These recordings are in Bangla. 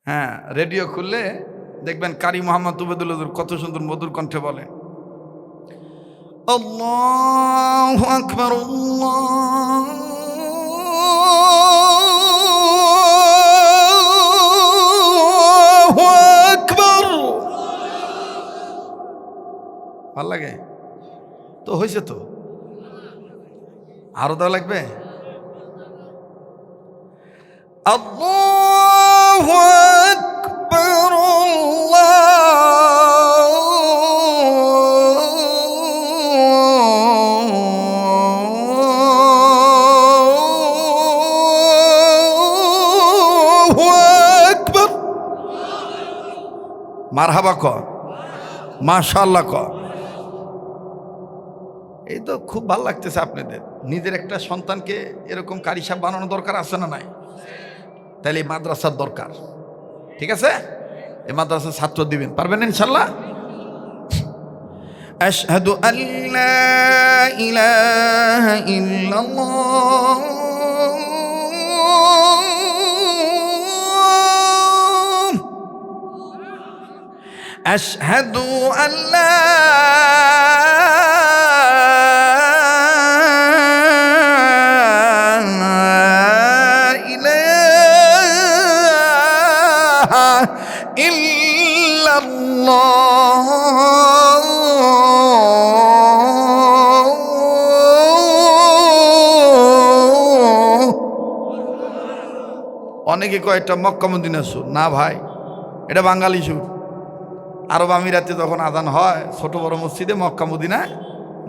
হ্যাঁ, রেডিও খুললে দেখবেন কারি মোহাম্মদ উবেদুল হুজুর কত সুন্দর মধুর কণ্ঠে বলে, আল্লাহু আকবার, আল্লাহু আকবার। ভাল লাগে তো? হয়েছে তো? আরো দেওয়া লাগবে? আল্লাহু আকবার, আল্লাহু আকবার। মারহাবা ক, মাশাআল্লাহ ক। এই তো খুব ভালো লাগতেছে আপনাদের। নিজের একটা সন্তানকে এরকম কারি সাহেব বানানো দরকার আছে না নাই? তাহলে এই মাদ্রাসার দরকার। ঠিক আছে, এই মাদ্রাসার ছাত্র দিবেন, পারবেন ইনশাল্লাহ? আশহাদু আল্লা ইলাহা ইল্লাল্লাহ, আশহাদু আল্লা অনেকে কয় এটা মক্কা মদিনা সুর। না ভাই, এটা বাঙালি সুর। আরব আমিরাতে যখন আজান হয় ছোট বড় মসজিদে মক্কা মদিনায়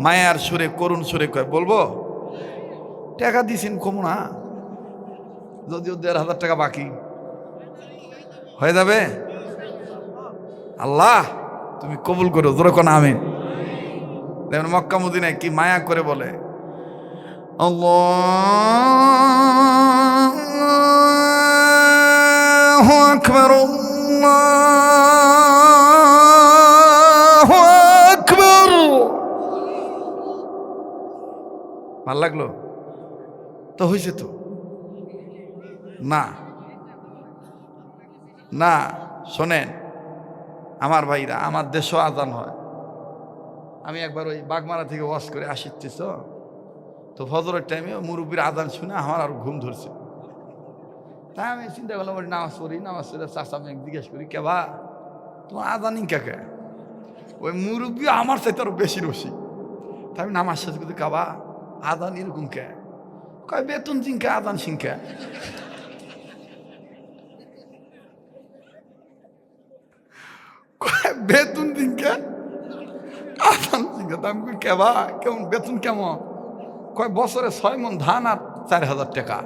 মায়ার সুরে করুণ সুরে কয়, বলবো টাকা দিছেন কম না, যদিও ১,৫০০ টাকা বাকি হয়ে যাবে। আল্লাহ তুমি কবুল করো, জোরে কোন আমিন। দেখবেন মক্কা মদিনায় কি মায়া করে বলে, আল্লাহু আকবার, আল্লাহু আকবার। ভাল লাগলো তো? হয়েছে তো? না না, শোনেন আমার ভাইরা, আমার দেশও আজান হয়। আমি একবার ওই বাগমারা থেকে ওয়াজ করে আসছি, তো ফজরের টাইমে মুরব্বীর আজান শুনে আমার আর ঘুম ধরছে। তাই আমি চিন্তা করলাম নামাজ পড়ি, নামাজ পড়ে চাষা মেয়ে জিজ্ঞেস করি, কে বা তোমার আজান কাকে? ওই মুরব্বী আমার চাইতে আরো বেশি রসি। তাই আমি নামাজ শেষ করতে, কাবা আজান এরকম কে? কয় বেতন চিনকে আজান সিংকে। বেতন দিনকে আজান সিংকে। তা আমি কই কেবা কেমন বেতন কেমন? কয় বছরে ৬ মণ ধান আর ৪,০০০ টাকা।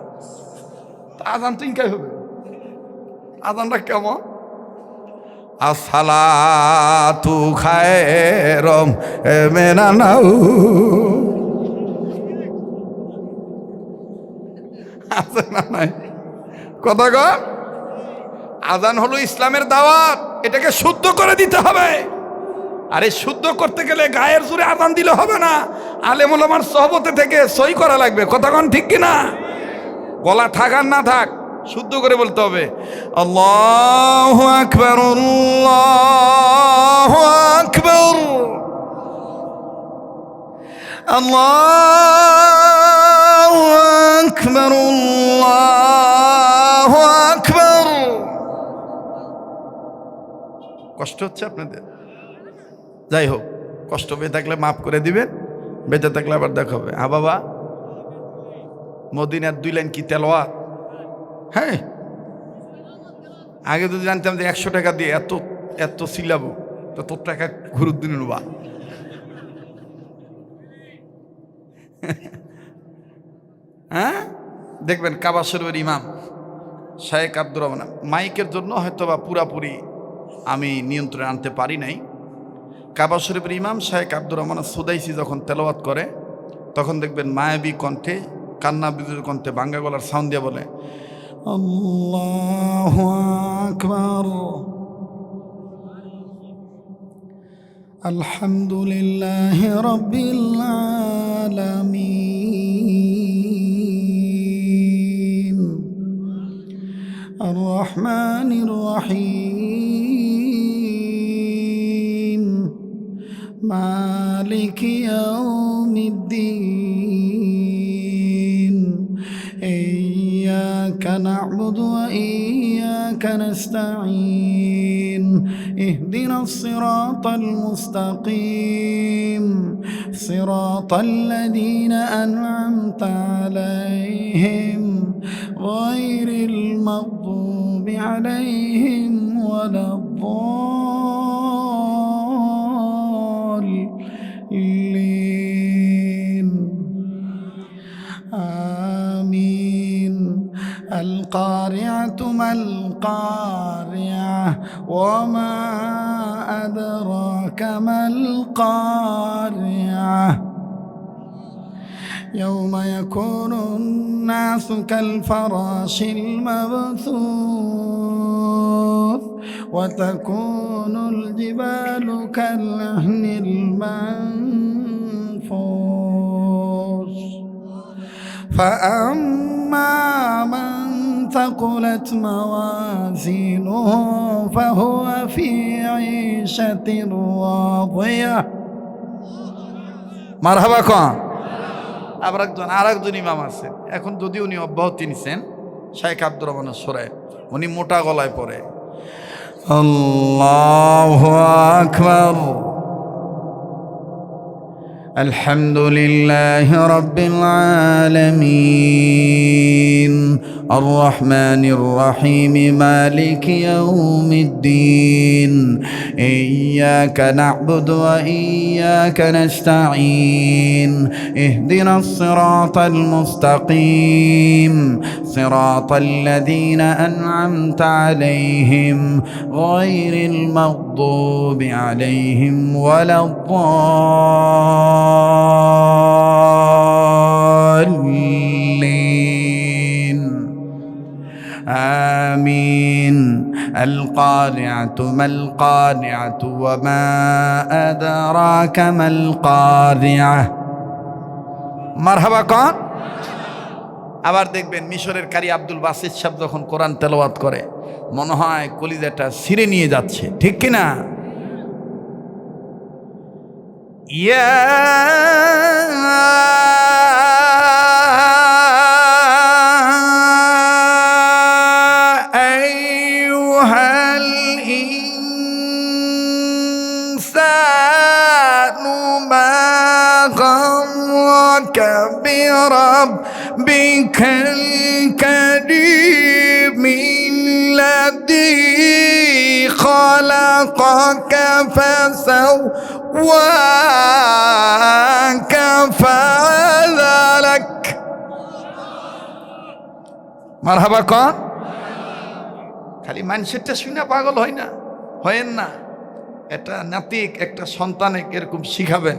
তা আজান তো ইনকাই হবে। আজানটা কেমন? আসসালাতু খায়রুম মিনান নাওম। আছে না নাই? কথা কর। আজান হলো ইসলামের দাওয়াত, এটাকে শুদ্ধ করে দিতে হবে। আর এই শুদ্ধ করতে গেলে গায়ের জোরে আজান দিলে হবে না, আলেম ওলামার সহবতে থেকে সই করা লাগবে। কথা কোন ঠিক কিনা? গলা থাক আর না থাক, শুদ্ধ করে বলতে হবে, আল্লাহু আকবার, আল্লাহু আকবার, আল্লাহু আকবার, আল্লাহু আকবার। কষ্ট হচ্ছে আপনাদের? যাই হোক, কষ্ট পেয়ে থাকলে মাফ করে দিবেন, বেঁচে থাকলে আবার দেখা হবে। বাবা, মদিনার 2 লাইন কি তেলাওয়াত! হ্যাঁ, আগে যদি জানতাম যে 100 টাকা দিয়ে এত এত সিলাবো, তো তোর টাকা ঘুরুর দিন নেবা। হ্যাঁ, দেখবেন কাবা শরীফের ইমাম শায়েখ আব্দুর রহমান, মাইকের জন্য হয়তো বা পুরাপুরি আমি নিয়ন্ত্রণে আনতে পারি নাই। কাবা শরীফের ইমাম শায়েখ আব্দুর রহমান সুদাইসি যখন তেলাওয়াত করে, তখন দেখবেন মায়াবী কণ্ঠে, কান্না বিজুর কণ্ঠে, বাঙ্গা গলার সাউন্ড দিয়ে বলে, আল্লাহু আকবার, আলহামদুলিল্লাহি রাব্বিল আলামিন, الرحمن الرحيم مالك يوم الدين إياك نعبد وإياك نستعين اهدنا الصراط المستقيم صراط الذين أنعمت عليهم غير المغضوب عليهم ولا الضالين آمين القارعة ما القارعة وما أدراك ما القارعة يوم يكون الناس كالفراش المبثوث وتكون الجبال كالعهن المنفوش فأما من ثقلت موازينه فهو في عيشة راضية মারহাবা কোন আরেকজন ইমাম আছেন এখন যদি উনি অব্যাহতি নিছেন শেখ আব্দুর রহমান সোরাই উনি মোটা গলায় পড়ে আল্লাহু আকবার আলহামদুলিল্লাহি রাব্বিল আলামিন الرحمن الرحيم مالك يوم الدين إياك نعبد وإياك نستعين اهدنا الصراط المستقيم صراط الذين أنعمت عليهم غير المغضوب عليهم ولا الضالين آمين القارعة ما القارعة وما أدراك ما القارعة মারহাবা কোন আবার দেখবেন মিশরের কারি আব্দুল বাসিত সাহেব যখন কোরআন তেলাওয়াত করে মনে হয় কলিজাটা ছিঁড়ে নিয়ে যাচ্ছে ঠিক কি না ইয়া بربك الكريم الذي خلقك فسواك فعدلك মারহাবা কোন খালি মানুষেরটা শুনে পাগল হয় না হয় না এটা নাতিক একটা সন্তানে এরকম শিখাবেন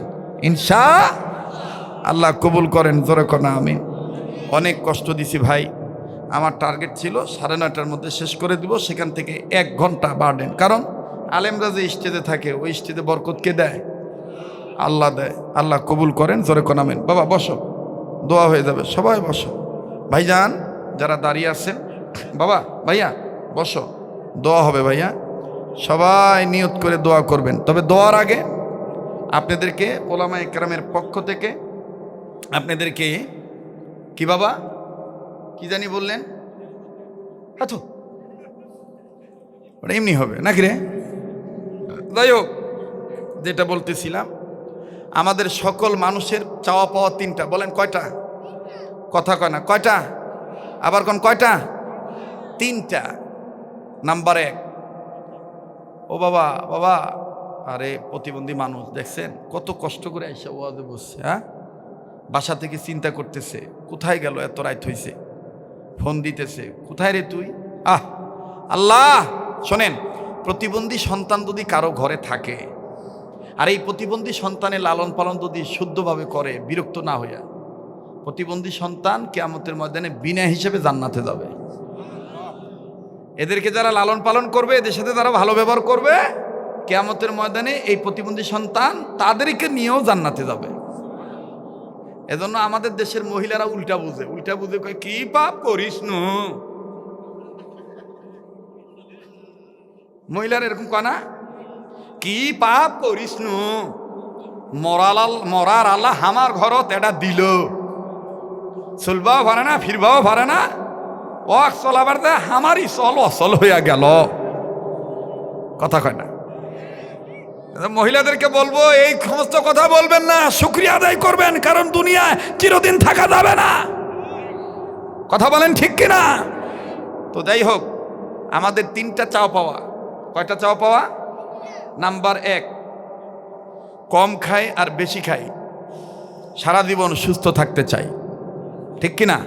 ইনশাআল্লাহ আল্লাহ কবুল করেন জোরে কোন আমিন অনেক কষ্ট দিছি ভাই আমার টার্গেট ছিল 9:30টার মধ্যে শেষ করে দিব সেখান থেকে 1 ঘন্টা বাড়েন কারণ আলেমরা যে স্টেজে থাকে ওই স্টেজে বরকত কে দেয় আল্লাহ দেয় আল্লাহ কবুল করেন জোরে কোন আমিন বাবা বসো দোয়া হয়ে যাবে সবাই বসো ভাইজান যারা দাঁড়িয়ে আছেন বাবা ভাইয়া বসো দোয়া হবে ভাইয়া সবাই নিয়ত করে দোয়া করবেন তবে দোয়ার আগে আপনাদেরকে ওলামায়ে কেরামের পক্ষ থেকে আপনাদেরকে কি বাবা কি জানি বললেন হাতো ওটা এমনি হবে নাকি রে যাই হোক যেটা বলতেছিলাম আমাদের সকল মানুষের চাওয়া পাওয়া 3টা বলেন কয়টা কথা কয় না কয়টা আবার কোন কয়টা 3টা নাম্বার 1 ও বাবা বাবা আরে প্রতিবন্ধী মানুষ দেখছেন কত কষ্ট করে আইসা ওয়াজে বসছে হ্যাঁ বাসা থেকে চিন্তা করতেছে কোথায় গেল এত রাত হইছে ফোন দিতেছে কোথায় রে তুই আল্লাহ শোনেন প্রতিবন্ধী সন্তান যদি কারো ঘরে থাকে আর এই প্রতিবন্ধী সন্তানের লালন পালন যদি শুদ্ধভাবে করে বিরক্ত না হইয়া প্রতিবন্ধী সন্তান কিয়ামতের ময়দানে বিনা হিসেবে জান্নাতে যাবে এদেরকে যারা লালন পালন করবে এদের সাথে যারা ভালো ব্যবহার করবে কিয়ামতের ময়দানে এই প্রতিবন্ধী সন্তান তাদেরকে নিয়েও জান্নাতে যাবে এজন্য আমাদের দেশের মহিলারা উল্টা বুঝে কয় কি পাপ করিস নু মহিলার এরকম কনা কি পাপ করিস নু মরার আল্লাহ আমার ঘরত এটা দিল চলবাও পারে না ফিরবাও পারে না ও চলাবার দে আমারই চল অচল হইয়া গেল কথা কয় না। মহিলাদেরকে বলবো এই সমস্ত কথা বলবেন না, শুকরিয়া আদায় করবেন, কারণ দুনিয়ায় চিরদিন থাকা যাবে না। কথা বলেন ঠিক কিনা? তো যাই হোক, আমাদের তিনটা চাও পাওয়া। কয়টা চাও পাওয়া? নাম্বার 1, কম খাই আর বেশি খাই, সারা জীবন সুস্থ থাকতে চাই, ঠিক কিনা?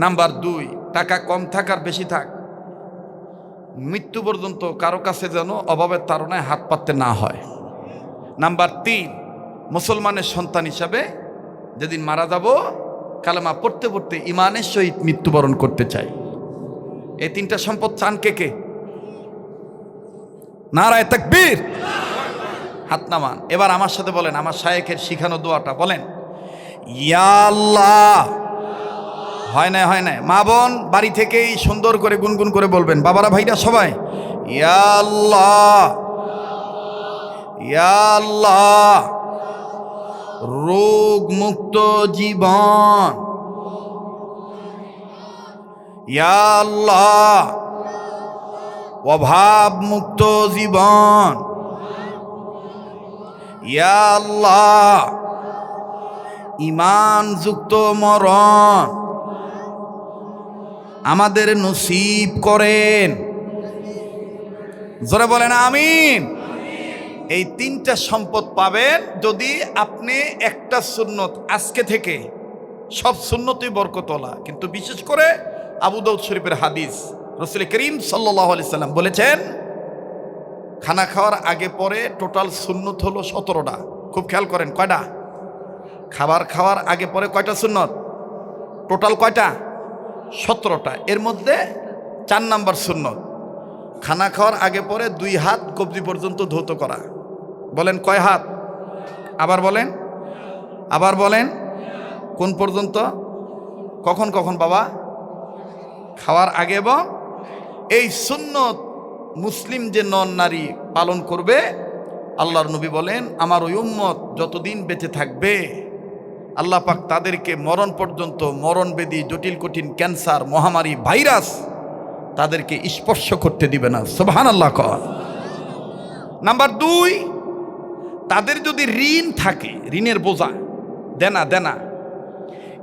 নাম্বার 2, টাকা কম থাক আর বেশি থাক, মৃত্যু পর্যন্ত কারো কাছে যেন অভাবের তাড়নায় হাত পাততে না হয়। নাম্বার 3, মুসলমানের সন্তান হিসাবে যেদিন মারা যাব কালেমা পড়তে পড়তে ইমানের সহিত মৃত্যুবরণ করতে চাই। এই তিনটা সম্পদ চান কে কে? নারায়ে তাকবীর, হাত নামান। এবার আমার সাথে বলেন, আমার শায়েখের শিখানো দোয়াটা বলেন, ইয়া আল্লাহ। হয় না, হয় না, মা বোন বাড়ি থেকেই সুন্দর করে গুনগুন করে বলবেন, বাবারা ভাইরা সবাই, ইয়া আল্লাহ, ইয়া আল্লাহ, রোগ মুক্ত জীবন, ইয়া আল্লাহ, অভাব মুক্ত জীবন, ইয়া আল্লাহ, ঈমান যুক্ত মরণ আমাদের নসিব করেন। জোরে বলেন আমিন। এই তিনটা সম্পদ পাবেন যদি আপনি একটা সুন্নত আজকে থেকে, সব সুন্নতই বরকতওয়ালা, কিন্তু বিশেষ করে আবু দাউদ শরীফের হাদিস, রাসূল করিম সাল্লাল্লাহু আলাইহি সাল্লাম বলেছেন, খানা খাওয়ার আগে পরে টোটাল সুন্নত হলো 17টা। খুব খেয়াল করেন, কয়টা? খাবার খাওয়ার আগে পরে কয়টা সুন্নত? টোটাল কয়টা? 17টা। এর মধ্যে 4 নাম্বার সুন্নত, খানা খাওয়ার আগে পরে 2 হাত কবজি পর্যন্ত ধৌত করা। বলেন কয় হাত? আবার বলেন, আবার বলেন, কোন পর্যন্ত? কখন কখন বাবা? খাওয়ার আগে। এবং এই সুন্নত মুসলিম যে নন নারী পালন করবে, আল্লাহর নবী বলেন, আমার ওই উম্মত যতদিন বেঁচে থাকবে আল্লাহ পাক তাদেরকে মরণ পর্যন্ত মরণ ব্যাধি, জটিল কঠিন ক্যান্সার, মহামারী, ভাইরাস তাদেরকে স্পর্শ করতে দিবে না। সুবহানাল্লাহ কর। নাম্বার 2, তাদের যদি ঋণ থাকে, ঋণের বোঝা, দেনা,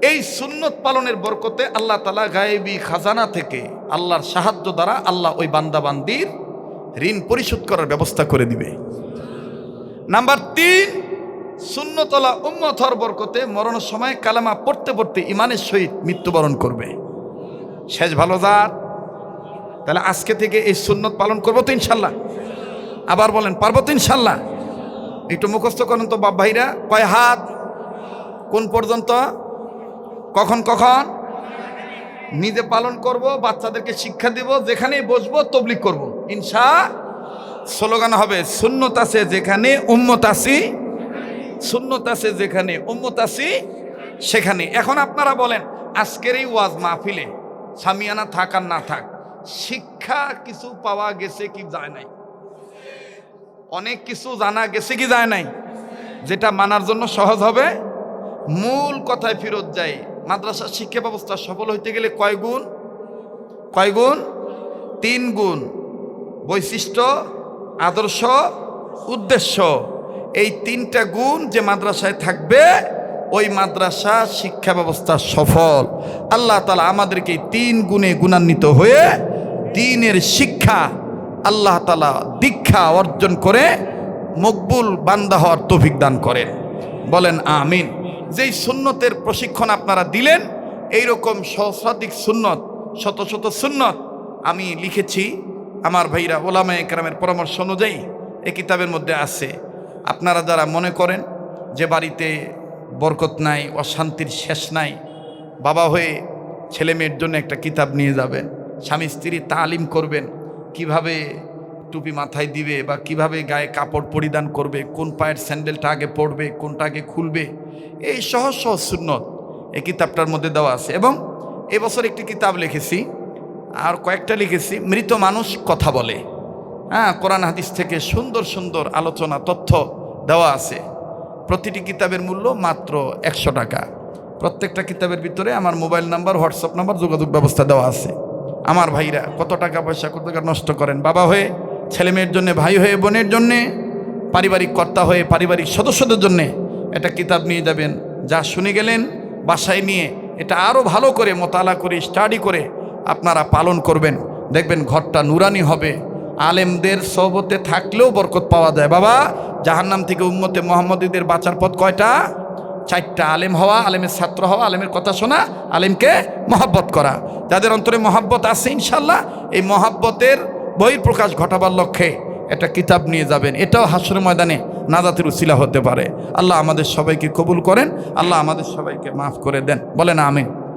এই সুন্নত পালনের বরকতে আল্লাহ তাআলা গায়েবী খাজানা থেকে আল্লাহর সাহায্য দ্বারা আল্লাহ ওই বান্দাবান্দির ঋণ পরিশোধ করার ব্যবস্থা করে দিবে। নাম্বার 3, সুন্নতলা উম্মত হওয়ার বরকতে মরণের সময় কালেমা পড়তে পড়তে ইমানের সহিত মৃত্যুবরণ করবে। শেষ ভালো যার। তাহলে আজকে থেকে এই সুন্নত পালন করবো তো ইনশাল্লাহ? আবার বলেন, পারবো তো ইনশাল্লাহ? একটু মুখস্থ করেন তো বাপ ভাইরা, কয় হাত, কোন পর্যন্ত, কখন কখন? নিজে পালন করব, বাচ্চাদেরকে শিক্ষা দিব, যেখানেই বসবো তবলিগ করব স্লোগান হবে, সুন্নত আছে যেখানে উম্মত আছি, সুন্নত আছে যেখানে উম্মত আছি সেখানে। এখন আপনারা বলেন, আজকের এই ওয়াজ মাহফিলে সামিয়ানা থাক আর না থাক, শিক্ষা কিছু পাওয়া গেছে কি যায় নাই? অনেক কিছু জানা গেছে কি যায় নাই? যেটা মানার জন্য সহজ হবে। মূল কথায় ফেরত যাই, মাদ্রাসার শিক্ষা ব্যবস্থা সফল হইতে গেলে কয় গুণ? 3 গুণ, বৈশিষ্ট্য, আদর্শ, উদ্দেশ্য। এই 3টা গুণ যে মাদ্রাসায় থাকবে ওই মাদ্রাসা শিক্ষা ব্যবস্থা সফল। আল্লাহ তাআলা আমাদেরকে 3 গুণে গুণান্বিত হয়ে দ্বীনের শিক্ষা আল্লাহ তাআলা দীক্ষা অর্জন করে মকবুল বান্দা হওয়ার তৌফিক দান করেন। বলেন আমিন। যেই সুন্নতের প্রশিক্ষণ আপনারা দিলেন, এইরকম সহস্রাধিক সুন্নত, শত শত সুন্নত আমি লিখেছি। আমার ভাইরা ওলামায়ে কেরামের পরামর্শ অনুযায়ী এই কিতাবের মধ্যে আছে। আপনারা যারা মনে করেন যে বাড়িতে বরকত নাই, অশান্তির শেষ নাই, বাবা হয়ে ছেলে মেয়ের জন্য একটা কিতাব নিয়ে যাবেন, স্বামী স্ত্রী তালিম করবেন, কিভাবে টুপি মাথায় দিবে বা কিভাবে গায়ে কাপড় পরিধান করবে, কোন পায়ের স্যান্ডেলটা আগে পরবে, কোনটা আগে খুলবে, এই সহজ সহজ সুন্নত এই কিতাবটার মধ্যে দেওয়া আছে। এবং এবছর একটি কিতাব লিখেছি, আর কয়েকটা লিখেছি, মৃত মানুষ কথা বলে। হ্যাঁ, কোরআন হাদিস থেকে সুন্দর সুন্দর আলোচনা তথ্য দেওয়া আছে। প্রতিটি কিতাবের মূল্য মাত্র 100 টাকা। প্রত্যেকটা কিতাবের ভিতরে আমার মোবাইল নাম্বার, হোয়াটসঅ্যাপ নাম্বার, যোগাযোগ ব্যবস্থা দেওয়া আছে। আমার ভাইরা কত টাকা পয়সা কত টাকা নষ্ট করেন বাবা হয়ে, ছেলে মেয়ের জন্যে, ভাই হয়ে, বোনের জন্যে, পারিবারিক কর্তা হয়ে, পারিবারিক সদস্যদের জন্যে একটা কিতাব নিয়ে যাবেন। যা শুনে গেলেন বাসায় নিয়ে এটা আরও ভালো করে মোতালা করে স্টাডি করে আপনারা পালন করবেন, দেখবেন ঘরটা নুরানি হবে। আলেমদের সোহবতে থাকলেও বরকত পাওয়া যায়। বাবা, জাহান্নাম থেকে উম্মতে মোহাম্মদীদের বাঁচার পথ কয়টা? 4টা। আলেম হওয়া, আলেমের ছাত্র হওয়া, আলেমের কথা শোনা, আলেমকে মহাব্বত করা। যাদের অন্তরে মহাব্বত আছে ইনশাল্লাহ এই মহাব্বতের বহিঃপ্রকাশ ঘটাবার লক্ষ্যে একটা কিতাব নিয়ে যাবেন। এটাও হাসরের ময়দানে নাজাতের উসিলা হতে পারে। আল্লাহ আমাদের সবাইকে কবুল করেন, আল্লাহ আমাদের সবাইকে মাফ করে দেন। বলেন আমিন।